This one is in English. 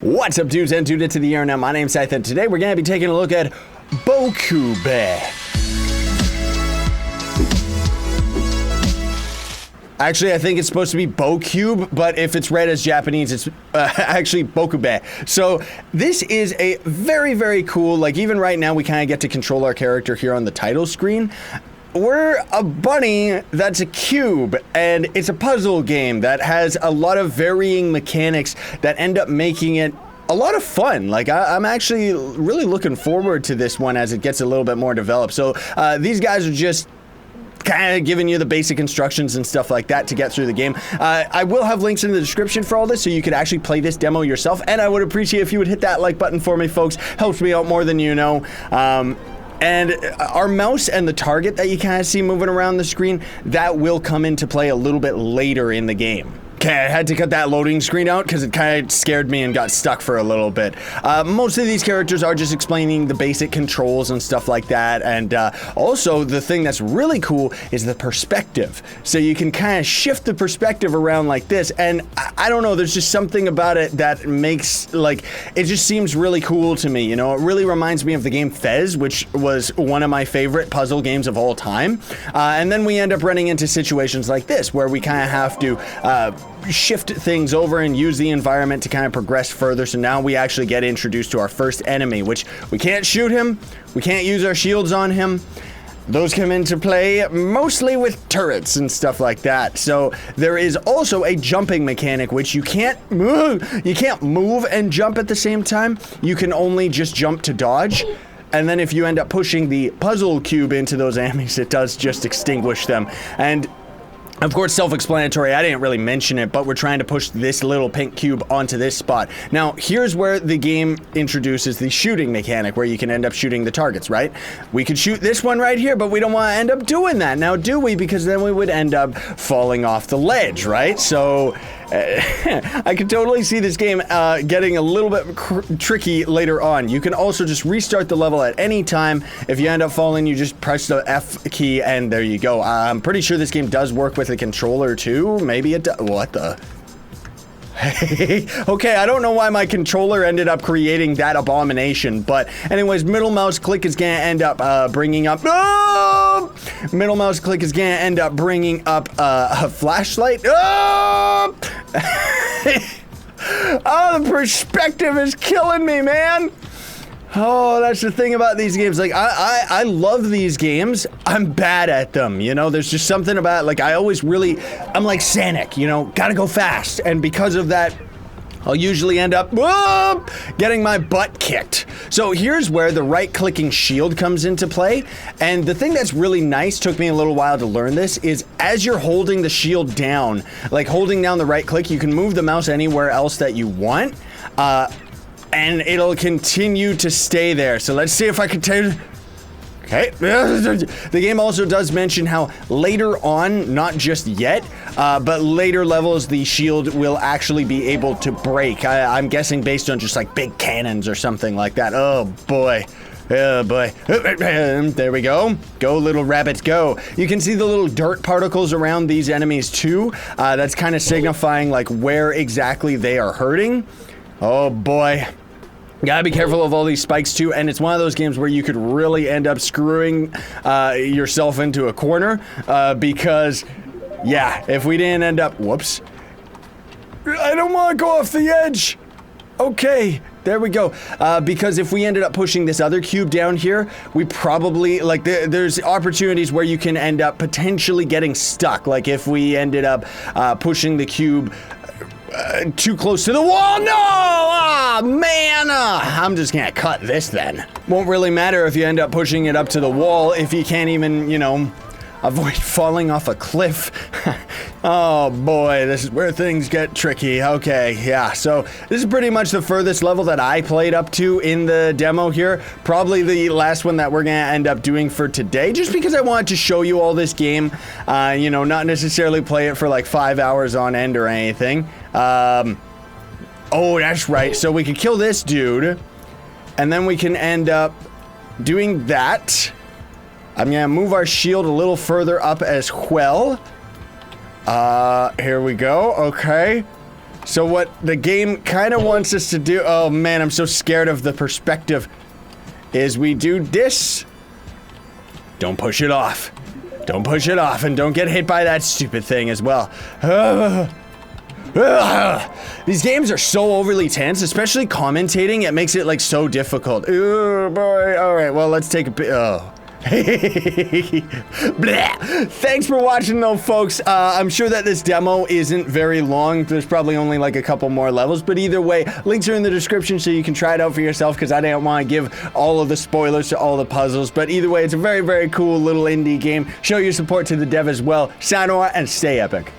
What's up, dudes and dudettes of the internet? My name's Scythe, and today we're going to be taking a look at Bokube. Actually, I think it's supposed to be Bokube, but if it's read as Japanese, it's actually Bokube. So this is a very, very cool, like even right now, we kind of get to control our character here on the title screen. We're a bunny that's a cube, and it's a puzzle game that has a lot of varying mechanics that end up making it a lot of fun. Like I'm actually really looking forward to this one as it gets a little bit more developed. So these guys are just kind of giving you the basic instructions and stuff like that to get through the game. I will have links in the description for all this so you could actually play this demo yourself, and I would appreciate if you would hit that like button for me, folks. Helps me out more than you know. And our mouse and the target that you kind of see moving around the screen, that will come into play a little bit later in the game. Okay, I had to cut that loading screen out because it kind of scared me and got stuck for a little bit. Most of these characters are just explaining the basic controls and stuff like that. And also, the thing that's really cool is the perspective. So you can kind of shift the perspective around like this. And I don't know, there's just something about it that makes, like, it just seems really cool to me. You know, it really reminds me of the game Fez, which was one of my favorite puzzle games of all time. And then we end up running into situations like this, where we kind of have to shift things over and use the environment to kind of progress further. So now we actually get introduced to our first enemy, which we can't shoot him, we can't use our shields on him. Those come into play mostly with turrets and stuff like that. So there is also a jumping mechanic, which you can't move. You can't move and jump at the same time. You can only just jump to dodge. And then if you end up pushing the puzzle cube into those enemies, it does just extinguish them. And of course, self-explanatory, I didn't really mention it, but we're trying to push this little pink cube onto this spot. Now, here's where the game introduces the shooting mechanic, where you can end up shooting the targets, right? We could shoot this one right here, but we don't want to end up doing that. Now, do we? Because then we would end up falling off the ledge, right? So I could totally see this game getting a little bit tricky later on. You can also just restart the level at any time. If you end up falling, you just press the F key and there you go. I'm pretty sure this game does work with a controller too. Maybe it does. What the? Okay, I don't know why my controller ended up creating that abomination, but anyways, middle mouse click is gonna end up bringing up middle mouse click is gonna end up bringing up a flashlight. Oh, the perspective is killing me, man. Oh, that's the thing about these games. Like, I love these games. I'm bad at them, you know? There's just something about, like, I'm like Sonic, you know? Gotta go fast. And because of that, I'll usually end up getting my butt kicked. So here's where the right-clicking shield comes into play. And the thing that's really nice, took me a little while to learn this, is as you're holding the shield down, like holding down the right-click, you can move the mouse anywhere else that you want. And it'll continue to stay there. So let's see if I can take. Okay. The game also does mention how later on, not just yet, but later levels, the shield will actually be able to break. I'm guessing based on just like big cannons or something like that. Oh boy. Oh boy. There we go. Go, little rabbits, go. You can see the little dirt particles around these enemies too. That's kind of signifying like where exactly they are hurting. Oh boy. Gotta be careful of all these spikes too, and it's one of those games where you could really end up screwing yourself into a corner because, yeah, if we didn't end up, whoops. I don't want to go off the edge. Okay, there we go. Because if we ended up pushing this other cube down here, we probably, like, there's opportunities where you can end up potentially getting stuck. Like if we ended up pushing the cube too close to the wall. No! Ah, man! I'm just gonna cut this then. Won't really matter if you end up pushing it up to the wall if you can't even, you know, avoid falling off a cliff. Oh boy, this is where things get tricky. Okay, yeah, so this is pretty much the furthest level that I played up to in the demo here. Probably the last one that we're gonna end up doing for today, just because I wanted to show you all this game. You know, not necessarily play it for like 5 hours on end or anything. Oh, that's right. So we could kill this dude, and then we can end up doing that. I'm gonna move our shield a little further up as well. Here we go. Okay. So what the game kind of wants us to do, oh man, I'm so scared of the perspective, is we do this. Don't push it off. Don't push it off, and don't get hit by that stupid thing as well. These games are so overly tense, especially commentating. It makes it like so difficult. Oh boy. All right, well, let's take a bit. Oh. Thanks for watching though, folks. I'm sure that this demo isn't very long. There's probably only like a couple more levels, but either way, links are in the description so you can try it out for yourself, because I didn't want to give all of the spoilers to all the puzzles. But either way, it's a very, very cool little indie game. Show your support to the dev as well. Sayonara and stay epic.